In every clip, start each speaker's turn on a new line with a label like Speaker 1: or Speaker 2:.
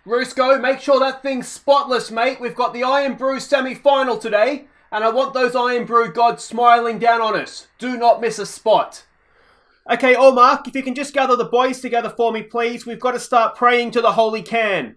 Speaker 1: Rusco, make sure that thing's spotless, mate. We've got the IRN-BRU semi-final today, and I want those IRN-BRU gods smiling down on us. Do not miss a spot. Okay, Omar, if you can just gather the boys together for me, please. We've got to start praying to the Holy Can.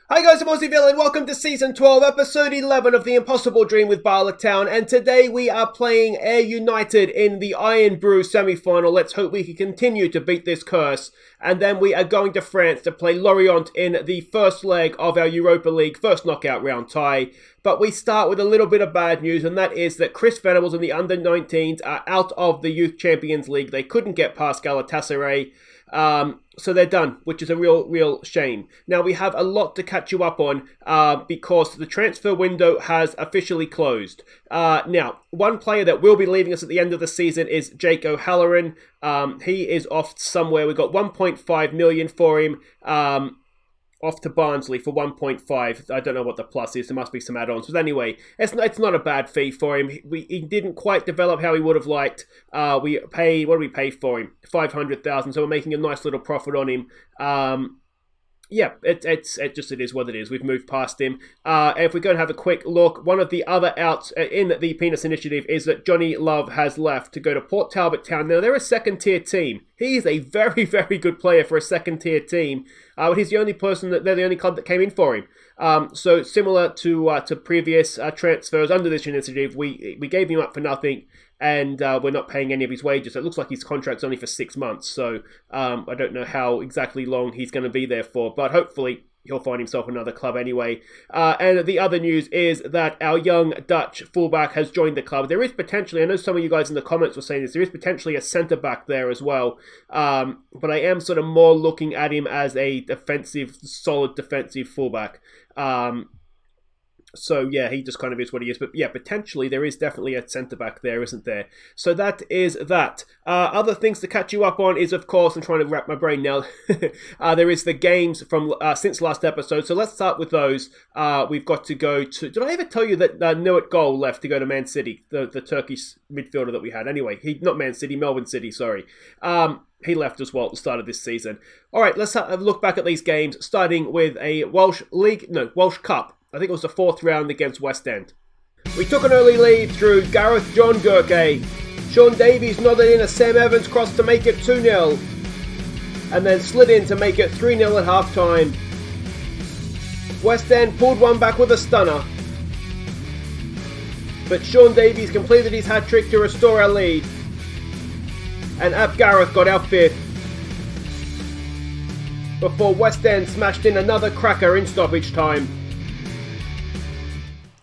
Speaker 1: Hi guys, I'm Aussieville and welcome to Season 12, Episode 11 of The Impossible Dream with Bala Town. And today we are playing Ayr United in the IRN-BRU semi-final. Let's hope we can continue to beat this curse. And then we are going to France to play Lorient in the first leg of our Europa League first knockout round tie. But we start with a little bit of bad news, and that is that Chris Venables and the under-19s are out of the Youth Champions League. They couldn't get past Galatasaray. So they're done, which is a real shame. Now, we have a lot to catch you up on because the transfer window has officially closed. Now, one player that will be leaving us at the end of the season is Jake O'Halloran. He is off somewhere. We got 1.5 million for him. Off to Barnsley for 1.5. I don't know what the plus is. There must be some add-ons. But anyway, it's not a bad fee for him. He didn't quite develop how he would have liked. What did we pay for him? 500,000. So we're making a nice little profit on him. Yeah, it is what it is. We've moved past him. If we go and have a quick look, one of the other outs in the Penis Initiative is that Johnny Love has left to go to Port Talbot Town. Now, they're a second-tier team. He is a very, very good player for a second-tier team. But he's the only person they're the only club that came in for him. So similar to previous transfers under this initiative, we gave him up for nothing. And we're not paying any of his wages. So it looks like his contract's only for 6 months. So I don't know how exactly long he's going to be there for. But hopefully he'll find himself another club anyway. And the other news is that our young Dutch fullback has joined the club. There is potentially, I know some of you guys in the comments were saying this, there is potentially a centre-back there as well. But I am sort of more looking at him as a solid defensive fullback. So, yeah, he just kind of is what he is. But, yeah, potentially there is definitely a centre-back there, isn't there? So that is that. Other things to catch you up on is, of course, I'm trying to wrap my brain now. There is the games from since last episode. So let's start with those. We've got to go to... Did I ever tell you that Noet Gol left to go to Man City, the Turkish midfielder that we had? Anyway, not Man City, Melbourne City, sorry. He left as well at the start of this season. All right, let's have a look back at these games, starting with a Welsh Cup. I think it was the fourth round against West End. We took an early lead through Gareth John Gurke. Sean Davies nodded in a Sam Evans cross to make it 2-0. And then slid in to make it 3-0 at half-time. West End pulled one back with a stunner. But Sean Davies completed his hat-trick to restore our lead. And Ap Gareth got our fifth. Before West End smashed in another cracker in stoppage time.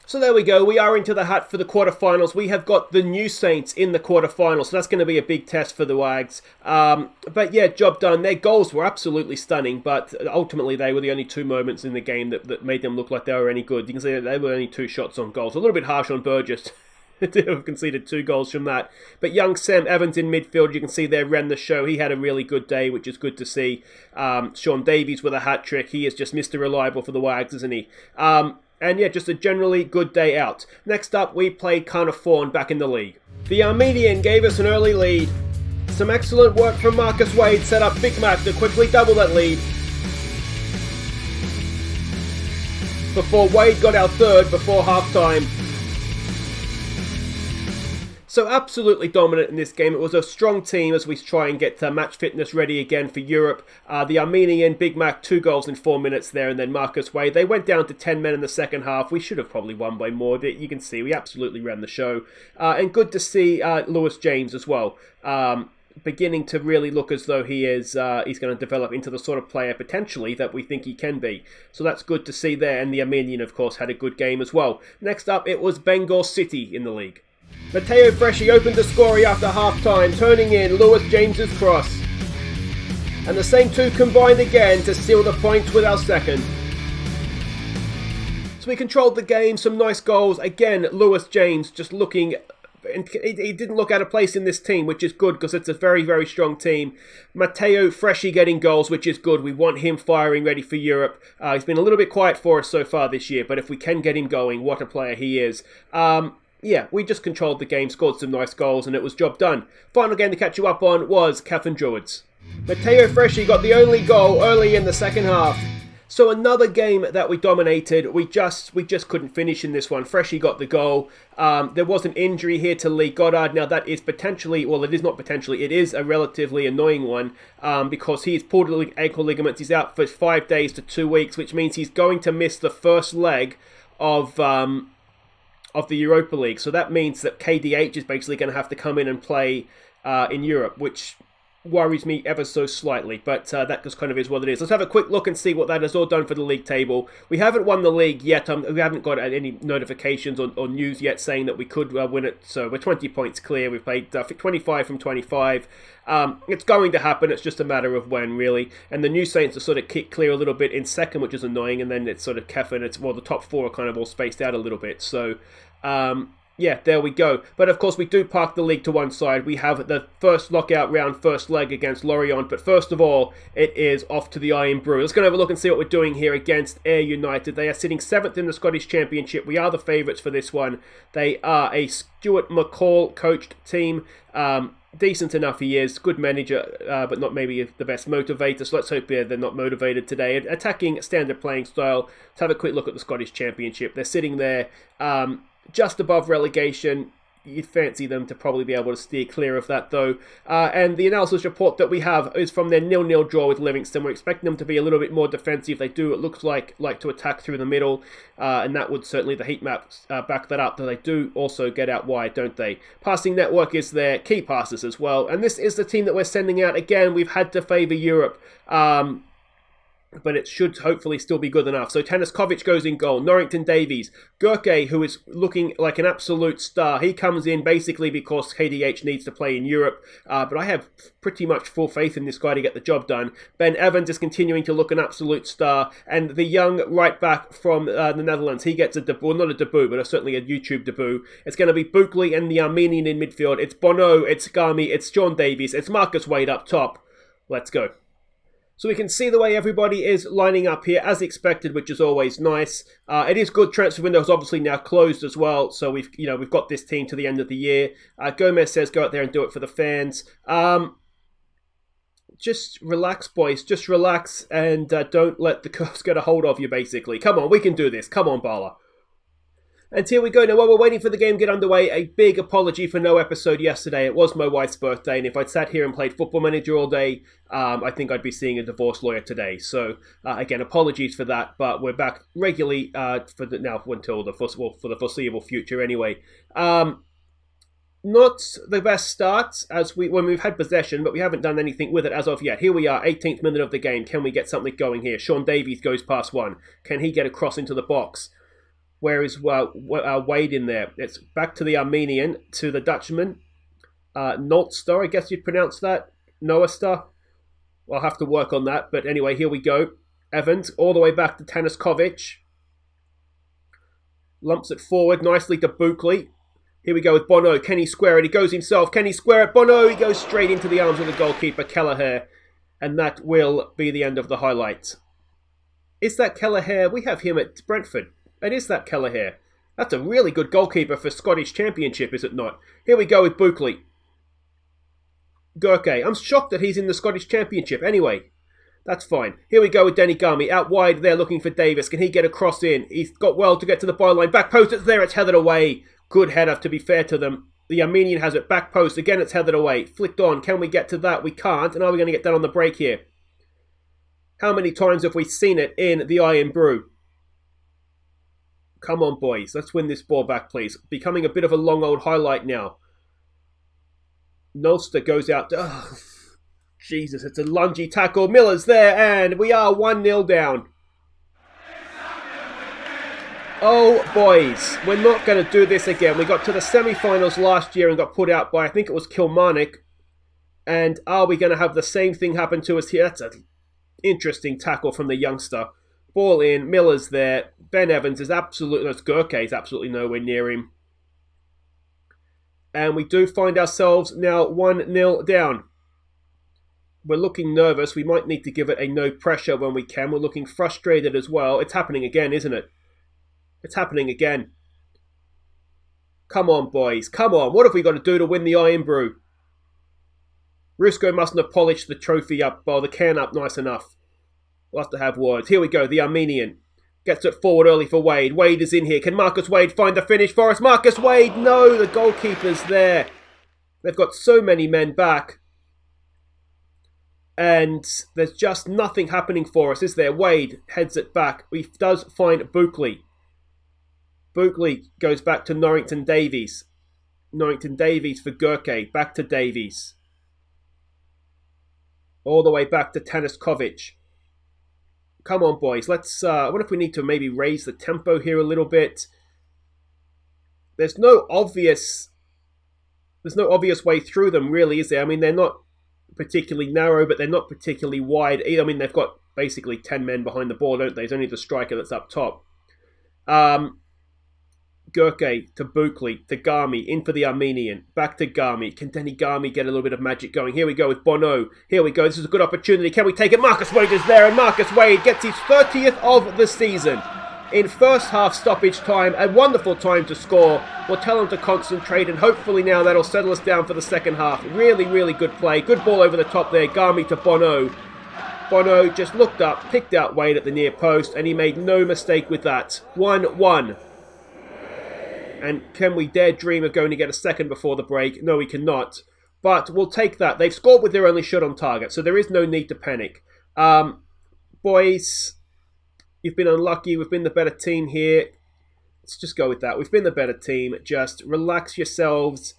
Speaker 1: So there we go, we are into the hat for the quarterfinals. We have got the New Saints in the quarterfinals, so that's going to be a big test for the Wags. But yeah, job done. Their goals were absolutely stunning, but ultimately they were the only two moments in the game that made them look like they were any good. You can see they were only 2 shots on goals. A little bit harsh on Burgess to have conceded 2 goals from that. But young Sam Evans in midfield, you can see there ran the show. He had a really good day, which is good to see. Sean Davies with a hat-trick. He is just Mr. Reliable for the Wags, isn't he? And yeah, just a generally good day out. Next up, we played Carnarvon back in the league. The Armenian gave us an early lead. Some excellent work from Marcus Wade set up Big Mac to quickly double that lead. Before Wade got our third before half-time. So absolutely dominant in this game. It was a strong team as we try and get match fitness ready again for Europe. The Armenian, Big Mac, 2 goals in 4 minutes there, and then Marcus Wade. They went down to 10 men in the second half. We should have probably won by more. You can see we absolutely ran the show. And good to see Lewis James as well. Beginning to really look as though he's going to develop into the sort of player potentially that we think he can be. So that's good to see there. And the Armenian, of course, had a good game as well. Next up, it was Bengal City in the league. Matteo Freschi opened the scoring after half-time, turning in Lewis James's cross. And the same two combined again to seal the points with our second. So we controlled the game, some nice goals. Again, Lewis James just looking... He didn't look out of place in this team, which is good because it's a very, very strong team. Matteo Freschi getting goals, which is good. We want him firing ready for Europe. He's been a little bit quiet for us so far this year, but if we can get him going, what a player he is. Yeah, we just controlled the game, scored some nice goals, and it was job done. Final game to catch you up on was Cavan Druids. Matteo Freschi got the only goal early in the second half. So another game that we dominated, we just couldn't finish in this one. Freshie got the goal. There was an injury here to Lee Goddard. Now that is potentially, well, it is not potentially, it is a relatively annoying one because he's pulled ankle ligaments. He's out for 5 days to 2 weeks, which means he's going to miss the first leg of the Europa League. So that means that KDH is basically going to have to come in and play in Europe, which worries me ever so slightly, but that just kind of is what it is. Let's have a quick look and see what that has all done for the league table. We haven't won the league yet. We haven't got any notifications or news yet saying that we could win it, so we're 20 points clear. We've played 25 from 25. It's going to happen. It's just a matter of when, really. And the New Saints are sort of kicked clear a little bit in second, which is annoying, and then it's sort of Kefin. The top four are kind of all spaced out a little bit, so yeah, there we go. But of course, we do park the league to one side. We have the first knockout round, first leg against Lorient. But first of all, it is off to the IRN-BRU. Let's go have a look and see what we're doing here against Ayr United. They are sitting 7th in the Scottish Championship. We are the favourites for this one. They are a Stuart McCall coached team. Decent enough he is. Good manager, but not maybe the best motivator. So let's hope they're not motivated today. Attacking standard playing style. Let's have a quick look at the Scottish Championship. They're sitting there just above relegation. You'd fancy them to probably be able to steer clear of that, though. And the analysis report that we have is from their 0-0 draw with Livingston. We're expecting them to be a little bit more defensive. They do, it looks like to attack through the middle, and that would certainly, the heat maps back that up, though they do also get out wide, don't they? Passing network is their key passes as well, and this is the team that we're sending out. Again, we've had to favour Europe, but it should hopefully still be good enough. So Tanaskovic goes in goal. Norrington Davies. Gurke, who is looking like an absolute star. He comes in basically because KDH needs to play in Europe. But I have pretty much full faith in this guy to get the job done. Ben Evans is continuing to look an absolute star. And the young right back from the Netherlands, he gets a debut. Well, not a debut, but certainly a YouTube debut. It's going to be Bukley and the Armenian in midfield. It's Bono, it's Gami, it's John Davies, it's Marcus Wade up top. Let's go. So we can see the way everybody is lining up here as expected, which is always nice. It is good. Transfer window is obviously now closed as well, so we've got this team to the end of the year. Gomez says go out there and do it for the fans. Just relax, boys. Just relax and don't let the curves get a hold of you. Basically, come on, we can do this. Come on, Bala. And here we go. Now, while we're waiting for the game to get underway, a big apology for no episode yesterday. It was my wife's birthday, and if I'd sat here and played Football Manager all day, I think I'd be seeing a divorce lawyer today. So, again, apologies for that, but we're back regularly for the foreseeable future anyway. Not the best start when we've had possession, but we haven't done anything with it as of yet. Here we are, 18th minute of the game. Can we get something going here? Sean Davies goes past one. Can he get a cross into the box? Where is Wade in there? It's back to the Armenian, to the Dutchman. Nolstar, I guess you'd pronounce that. Noastar. I'll have to work on that. But anyway, here we go. Evans, all the way back to Tanaskovic. Lumps it forward nicely to Bukley. Here we go with Bono. Can he square it? He goes himself. Can he square it? Bono, he goes straight into the arms of the goalkeeper, Kelleher. And that will be the end of the highlight. Is that Kelleher? We have him at Brentford. And is that Kelleher? That's a really good goalkeeper for Scottish Championship, is it not? Here we go with Bukley. Gurke. I'm shocked that he's in the Scottish Championship. Anyway, that's fine. Here we go with Denny Gami. Out wide there looking for Davis. Can he get a cross in? He's got well to get to the byline. Back post, it's there. It's headed away. Good header, to be fair to them. The Armenian has it. Back post. Again, it's headed away. Flicked on. Can we get to that? We can't. And are we going to get done on the break here? How many times have we seen it in the IRN-BRU? Come on, boys. Let's win this ball back, please. Becoming a bit of a long old highlight now. Nolster goes out. Oh, Jesus, it's a lungy tackle. Miller's there, and we are 1-0 down. Oh, boys. We're not going to do this again. We got to the semi-finals last year and got put out by, I think it was Kilmarnock. And are we going to have the same thing happen to us here? That's an interesting tackle from the youngster. Ball in, Miller's there. Ben Evans is absolutely, Gurke is absolutely nowhere near him. And we do find ourselves now 1-0 down. We're looking nervous. We might need to give it a no pressure when we can. We're looking frustrated as well. It's happening again, isn't it? It's happening again. Come on, boys. Come on. What have we got to do to win the IRN-BRU? Rusco mustn't have polished the trophy up, or the can up nice enough. We'll have to have words. Here we go, the Armenian. Gets it forward early for Wade. Wade is in here. Can Marcus Wade find the finish for us? Marcus Wade, no, the goalkeeper's there. They've got so many men back. And there's just nothing happening for us, is there? Wade heads it back. He does find Buckley. Buckley goes back to Norrington Davies. Norrington Davies for Gurke. Back to Davies. All the way back to Tanaskovic. Come on, boys. Let's. I wonder if we need to maybe raise the tempo here a little bit. There's no obvious way through them, really, is there? I mean, they're not particularly narrow, but they're not particularly wide either. I mean, they've got basically 10 men behind the ball, don't they? It's only the striker that's up top. Gurke to Buckley to Garmi, in for the Armenian, back to Garmi. Can Denny Garmi get a little bit of magic going? Here we go with Bono. Here we go. This is a good opportunity. Can we take it? Marcus Wade is there, and Marcus Wade gets his 30th of the season. In first half stoppage time, a wonderful time to score. We'll tell him to concentrate, and hopefully now that'll settle us down for the second half. Really, really good play. Good ball over the top there. Garmi to Bono. Bono just looked up, picked out Wade at the near post, and he made no mistake with that. 1-1. And can we dare dream of going to get a second before the break? No, we cannot. But we'll take that. They've scored with their only shot on target, so there is no need to panic. Boys, you've been unlucky. We've been the better team here. Let's just go with that. We've been the better team. Just relax yourselves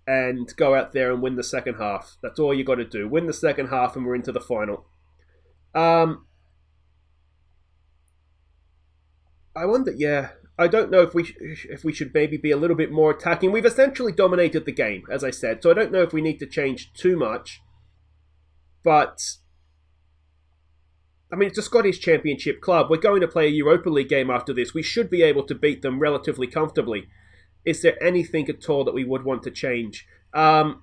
Speaker 1: and go out there and win the second half. That's all you got to do. Win the second half and we're into the final. I wonder, I don't know if we should maybe be a little bit more attacking. We've essentially dominated the game, as I said, so I don't know if we need to change too much. But I mean, it's a Scottish Championship club. We're going to play a Europa League game after this. We should be able to beat them relatively comfortably. Is there anything at all that we would want to change? Do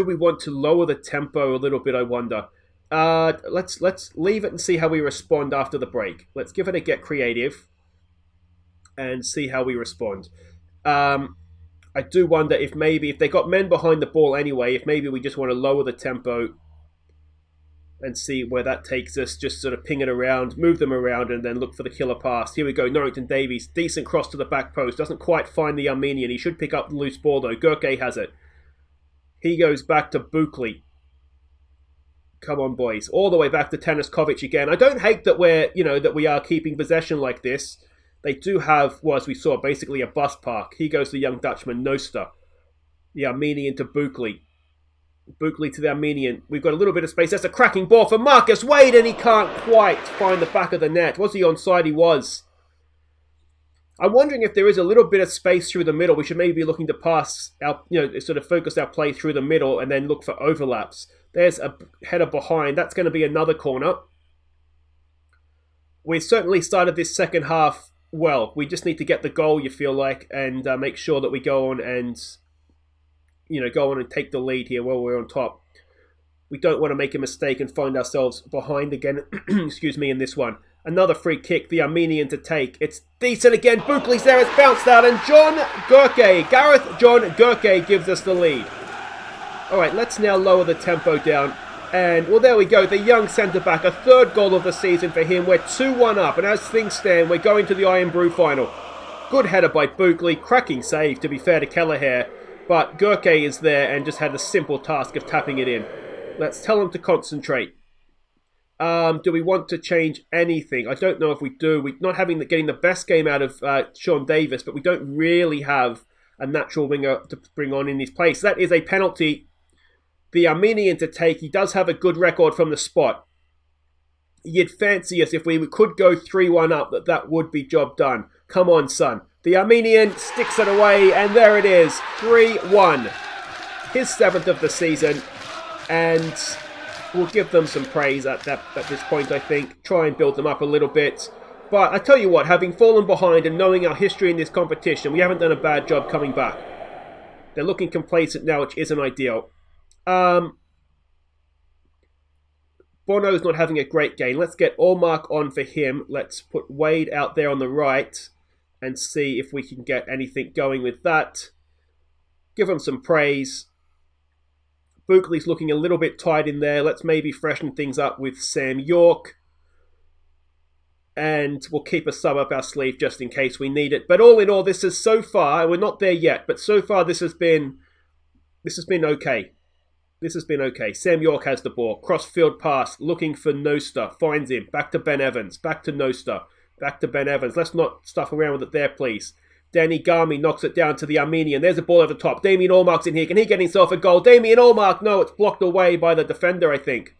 Speaker 1: we want to lower the tempo a little bit, I wonder? Let's leave it and see how we respond after the break. Let's give it a get creative and see how we respond. I do wonder if they got men behind the ball anyway, if maybe we just want to lower the tempo and see where that takes us. Just sort of ping it around, move them around, and then look for the killer pass. Here we go, Norrington Davies. Decent cross to the back post. Doesn't quite find the Armenian. He should pick up the loose ball, though. Gurke has it. He goes back to Buckley. Come on, boys. All the way back to Tanaskovic again. I don't hate that we are keeping possession like this. They do have, well, as we saw, basically a bus park. Here goes the young Dutchman, Noster. The Armenian to Buckley. Buckley to the Armenian. We've got a little bit of space. That's a cracking ball for Marcus Wade, and he can't quite find the back of the net. Was he onside? He was. I'm wondering if there is a little bit of space through the middle. We should maybe be looking to pass our, sort of focus our play through the middle and then look for overlaps. There's a header behind. That's going to be another corner. We certainly started this second half well. We just need to get the goal, you feel like, and make sure that we go on and take the lead here while we're on top. We don't want to make a mistake and find ourselves behind again, excuse me, in this one. Another free kick, the Armenian to take. It's decent again. Buckley's there, it's bounced out, and Gareth John Gurke gives us the lead. All right, let's now lower the tempo down. And, well, there we go. The young centre-back, a third goal of the season for him. We're 2-1 up, and as things stand, we're going to the IRN-BRU final. Good header by Buckley. Cracking save, to be fair to Kelleher. But Gurke is there and just had the simple task of tapping it in. Let's tell him to concentrate. Do we want to change anything? I don't know if we do. We're not getting the best game out of Sean Davis, but we don't really have a natural winger to bring on in his place. That is a penalty. The Armenian to take. He does have a good record from the spot. You'd fancy us if we could go 3-1 up, that would be job done. Come on, son. The Armenian sticks it away, and there it is. 3-1. His 7th of the season. And we'll give them some praise at this point, I think. Try and build them up a little bit. But I tell you what, having fallen behind and knowing our history in this competition, we haven't done a bad job coming back. They're looking complacent now, which isn't ideal. Bono's not having a great game. Let's get Allmark on for him. Let's put Wade out there on the right and see if we can get anything going with that. Give him some praise. Buckley's looking a little bit tight in there. Let's maybe freshen things up with Sam York. And we'll keep a sub up our sleeve just in case we need it. But all in all, this is so far, we're not there yet, but so far this has been okay. This has been okay. Sam York has the ball. Cross-field pass, looking for Noster. Finds him. Back to Ben Evans. Back to Noster. Back to Ben Evans. Let's not stuff around with it there, please. Danny Garmy knocks it down to the Armenian. There's a ball over the top. Damien Allmark's in here. Can he get himself a goal? Damien Allmark. No, it's blocked away by the defender, I think.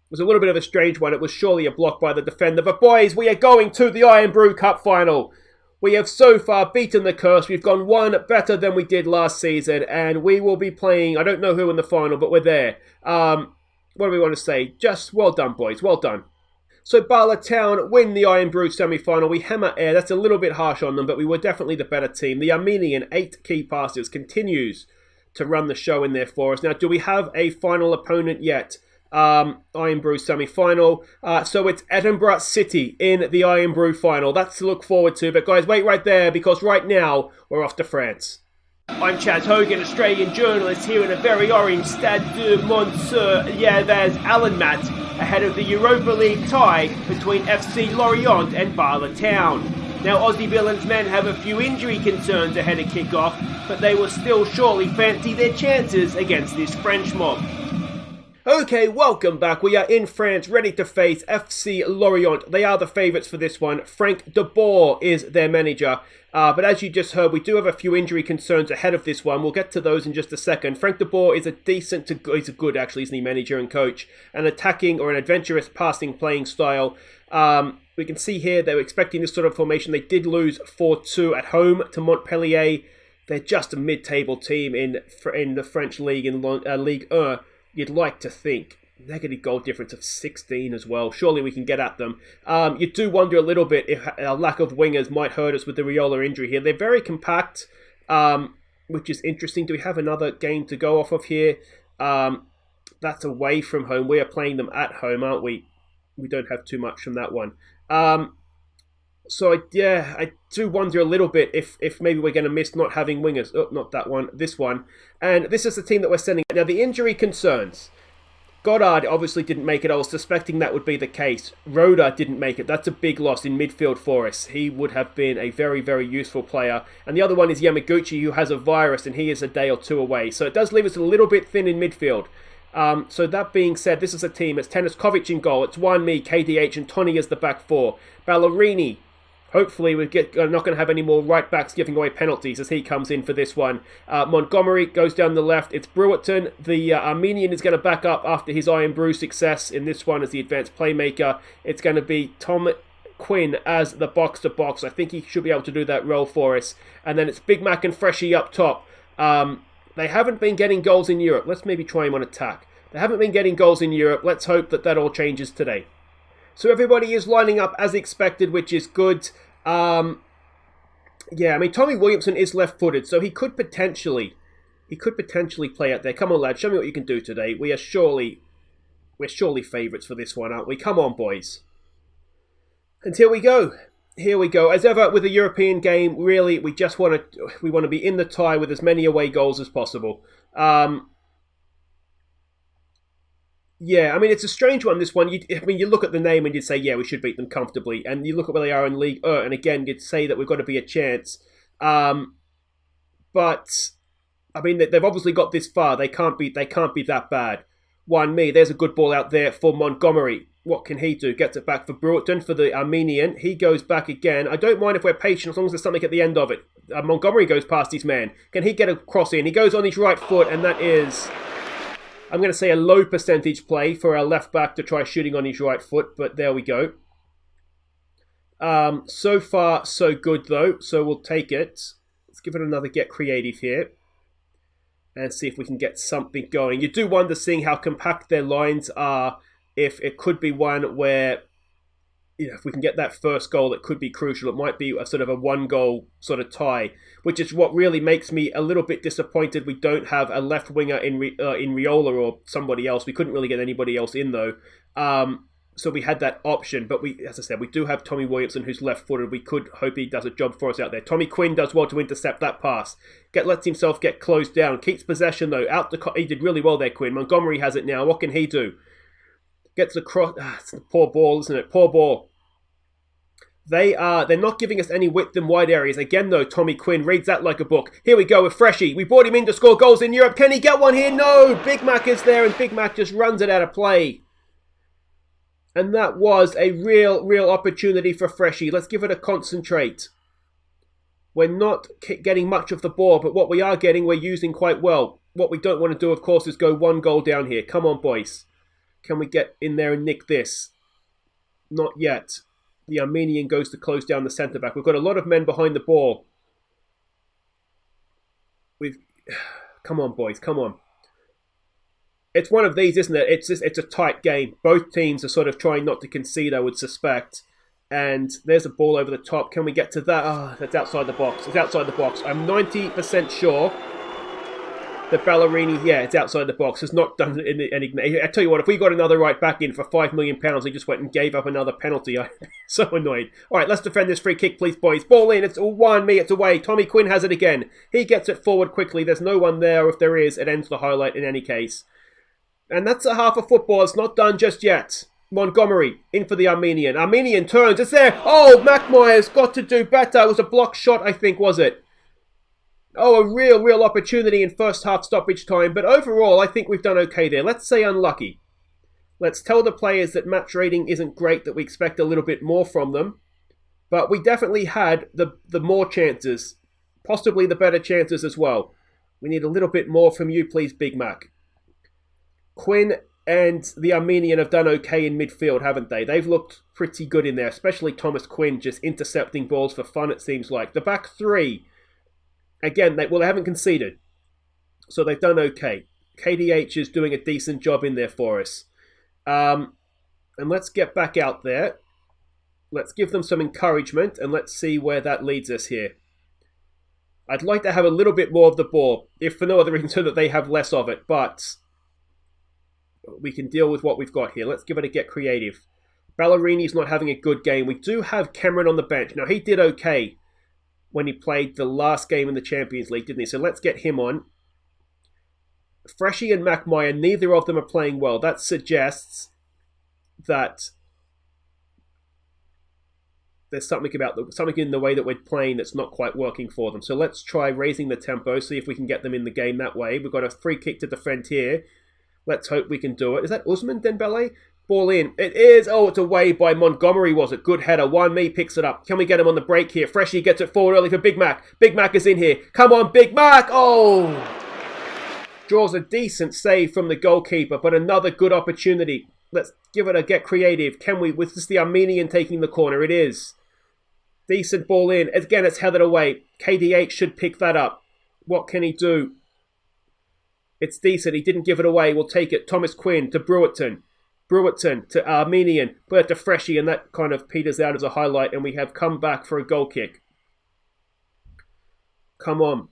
Speaker 1: It was a little bit of a strange one. It was surely a block by the defender. But boys, we are going to the IRN-BRU Cup final. We have so far beaten the curse. We've gone one better than we did last season. And we will be playing, I don't know who in the final, but we're there. What do we want to say? Just well done, boys. Well done. So Bala Town win the IRN-BRU semi-final. We hammer Ayr. That's a little bit harsh on them, but we were definitely the better team. The Armenian, 8 key passes, continues to run the show in there for us. Now, do we have a final opponent yet? IRN-BRU semi-final. So it's Edinburgh City in the IRN-BRU final. That's to look forward to. But guys, wait right there, because right now we're off to France. I'm Chaz Hogan, Australian journalist here in a very orange Stade de Montseur. Yeah, there's Alan Matt ahead of the Europa League tie between FC Lorient and Bala Town. Now, Aussie Villains men have a few injury concerns ahead of kick-off, but they will still surely fancy their chances against this French mob. Okay, welcome back. We are in France, ready to face FC Lorient. They are the favourites for this one. Frank de Boer is their manager. But as you just heard, we do have a few injury concerns ahead of this one. We'll get to those in just a second. Frank de Boer is he's a good, actually, isn't he, manager and coach. An attacking or an adventurous passing playing style. We can see here they were expecting this sort of formation. They did lose 4-2 at home to Montpellier. They're just a mid-table team in the French league, in Ligue 1. You'd like to think. Negative goal difference of 16 as well. Surely we can get at them. You do wonder a little bit if a lack of wingers might hurt us with the Riola injury here. They're very compact, which is interesting. Do we have another game to go off of here? That's away from home. We are playing them at home, aren't we? We don't have too much from that one. So, I do wonder a little bit if maybe we're going to miss not having wingers. Oh, not that one, this one. And this is the team that we're sending. Now, the injury concerns. Goddard obviously didn't make it. I was suspecting that would be the case. Roda didn't make it. That's a big loss in midfield for us. He would have been a very, very useful player. And the other one is Yamaguchi, who has a virus, and he is a day or two away. So it does leave us a little bit thin in midfield. So that being said, this is a team. It's Teniskovic in goal. It's Juan Me, KDH, and Tony as the back four. Ballerini. Hopefully we're not going to have any more right backs giving away penalties as he comes in for this one. Montgomery goes down the left. It's Brewerton. The Armenian is going to back up after his IRN-BRU success in this one as the advanced playmaker. It's going to be Tom Quinn as the box-to-box. I think he should be able to do that role for us. And then it's Big Mac and Freshie up top. They haven't been getting goals in Europe. Let's maybe try him on attack. They haven't been getting goals in Europe. Let's hope that all changes today. So everybody is lining up as expected, which is good. Tommy Williamson is left-footed, so he could potentially play out there. Come on, lad, show me what you can do today. We're surely favourites for this one, aren't we? Come on, boys. And here we go. As ever with a European game, really, we want to be in the tie with as many away goals as possible. It's a strange one, this one. You look at the name and you'd say, yeah, we should beat them comfortably. And you look at where they are in League 1, and again, you'd say that we've got to be a chance. They've obviously got this far. They can't be that bad. Juan Me, there's a good ball out there for Montgomery. What can he do? Gets it back for Brewerton, for the Armenian. He goes back again. I don't mind if we're patient as long as there's something at the end of it. Montgomery goes past his man. Can he get a cross in? He goes on his right foot, and that is, I'm going to say, a low percentage play for our left back to try shooting on his right foot, but there we go. So far, so good, though, so we'll take it. Let's give it another get creative here and see if we can get something going. You do wonder, seeing how compact their lines are, if it could be one where, if we can get that first goal, it could be crucial. It might be a sort of a one-goal sort of tie, which is what really makes me a little bit disappointed. We don't have a left winger in Riola or somebody else. We couldn't really get anybody else in, though. So we had that option, but as I said, we do have Tommy Williamson, who's left-footed. We could hope he does a job for us out there. Tommy Quinn does well to intercept that pass. Lets himself get closed down. Keeps possession, though. He did really well there, Quinn. Montgomery has it now. What can he do? Gets the cross. It's a poor ball, isn't it? Poor ball. They're not giving us any width and wide areas. Again, though, Tommy Quinn reads that like a book. Here we go with Freshie. We brought him in to score goals in Europe. Can he get one here? No! Big Mac is there, and Big Mac just runs it out of play. And that was a real opportunity for Freshie. Let's give it a concentrate. We're not getting much of the ball, but what we are getting, we're using quite well. What we don't want to do, of course, is go one goal down here. Come on, boys. Can we get in there and nick this? Not yet. The Armenian goes to close down the centre-back. We've got a lot of men behind the ball. Come on, boys. Come on. It's one of these, isn't it? It's a tight game. Both teams are sort of trying not to concede, I would suspect. And there's a ball over the top. Can we get to that? Oh, that's outside the box. It's outside the box. I'm 90% sure that Ballerini, it's outside the box. Has not done any. I tell you what, if we got another right back in for £5 million, he just went and gave up another penalty. I'm so annoyed. All right, let's defend this free kick, please, boys. Ball in. It's all 1-1. It's away. Tommy Quinn has it again. He gets it forward quickly. There's no one there. If there is, it ends the highlight in any case. And that's a half of football. It's not done just yet. Montgomery in for the Armenian. Armenian turns. It's there. Oh, McMyer's got to do better. It was a block shot, I think, was it? Oh, a real opportunity in first half stoppage time. But overall, I think we've done okay there. Let's say unlucky. Let's tell the players that match rating isn't great, that we expect a little bit more from them. But we definitely had the more chances. Possibly the better chances as well. We need a little bit more from you, please, Big Mac. Quinn and the Armenian have done okay in midfield, haven't they? They've looked pretty good in there, especially Thomas Quinn just intercepting balls for fun, it seems like. The back three, again, they haven't conceded, so they've done okay. KDH is doing a decent job in there for us. And let's get back out there. Let's give them some encouragement, and let's see where that leads us here. I'd like to have a little bit more of the ball, if for no other reason so that they have less of it, but we can deal with what we've got here. Let's give it a get creative. Ballerini's not having a good game. We do have Cameron on the bench. Now, he did okay when he played the last game in the Champions League, didn't he? So let's get him on. Freshie and McMyer, neither of them are playing well. That suggests that there's something in the way that we're playing that's not quite working for them. So let's try raising the tempo, see if we can get them in the game that way. We've got a free kick to defend here. Let's hope we can do it. Is that Usman Dembele? Ball in. It is. Oh, it's away by Montgomery, was it? Good header. 1-me picks it up. Can we get him on the break here? Freshie gets it forward early for Big Mac. Big Mac is in here. Come on, Big Mac. Oh! Draws a decent save from the goalkeeper, but another good opportunity. Let's give it a get creative. Can we? With this the Armenian taking the corner. It is. Decent ball in. Again, it's headed away. KDH should pick that up. What can he do? It's decent. He didn't give it away. We'll take it. Thomas Quinn to Brewerton. Brewerton to Armenian. But to Freshie, and that kind of peters out as a highlight. And we have come back for a goal kick. Come on.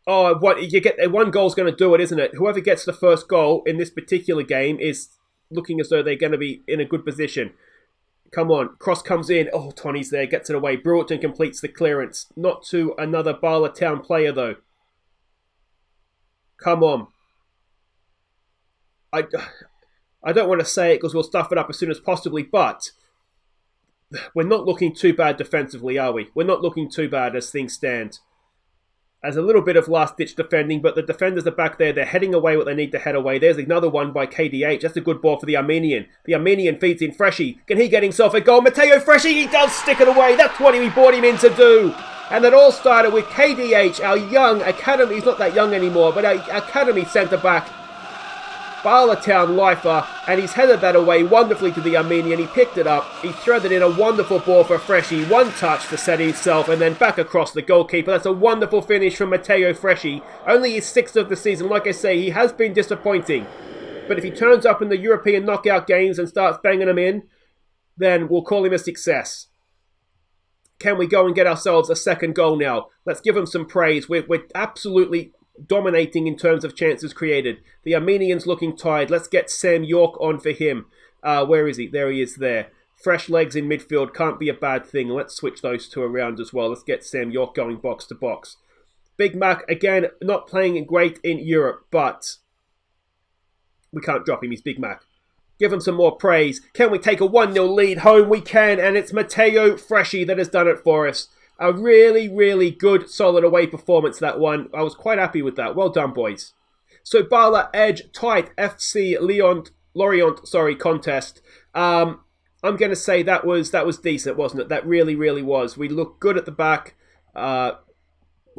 Speaker 1: Oh, one goal's going to do it, isn't it? Whoever gets the first goal in this particular game is looking as though they're going to be in a good position. Come on. Cross comes in. Oh, Tony's there. Gets it away. Brewerton completes the clearance. Not to another Bala Town player, though. Come on. I don't want to say it because we'll stuff it up as soon as possibly, but we're not looking too bad defensively, are we? We're not looking too bad as things stand. There's a little bit of last-ditch defending, but the defenders are back there. They're heading away what they need to head away. There's another one by KDH. That's a good ball for the Armenian. The Armenian feeds in Freshie. Can he get himself a goal? Matteo Freshie, he does stick it away. That's what we brought him in to do. And it all started with KDH, our young academy, he's not that young anymore, but our academy centre-back, Bala Town lifer, and he's headed that away wonderfully to the Armenian. He picked it up, he threaded in a wonderful ball for Freshie, one touch to set himself, and then back across the goalkeeper. That's a wonderful finish from Matteo Freshie. Only his 6th of the season. Like I say, he has been disappointing. But if he turns up in the European knockout games and starts banging them in, then we'll call him a success. Can we go and get ourselves a second goal now? Let's give him some praise. We're absolutely dominating in terms of chances created. The Armenian's looking tired. Let's get Sam York on for him. Where is he? There he is there. Fresh legs in midfield can't be a bad thing. Let's switch those two around as well. Let's get Sam York going box to box. Big Mac, again, not playing great in Europe, but we can't drop him. He's Big Mac. Give him some more praise. Can we take a 1-0 lead home? We can, and it's Matteo Freschi that has done it for us. A really, really good, solid away performance, that one. I was quite happy with that. Well done, boys. So, Bala, Edge, tight, FC Lorient contest. I'm going to say that was decent, wasn't it? That really, really was. We looked good at the back.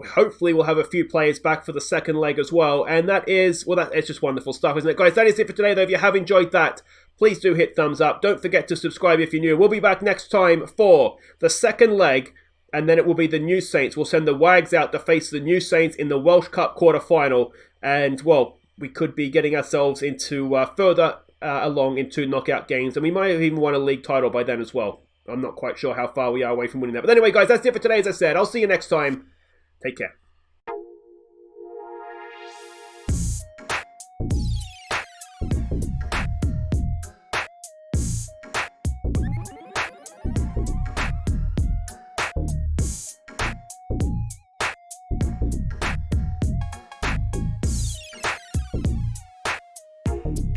Speaker 1: Hopefully we'll have a few players back for the second leg as well. And it's just wonderful stuff, isn't it? Guys, that is it for today, though. If you have enjoyed that, please do hit thumbs up. Don't forget to subscribe if you're new. We'll be back next time for the second leg, and then it will be the New Saints. We'll send the Wags out to face the New Saints in the Welsh Cup quarter-final. And, well, we could be getting ourselves into further along into knockout games. And we might have even won a league title by then as well. I'm not quite sure how far we are away from winning that. But anyway, guys, that's it for today, as I said. I'll see you next time. Take care.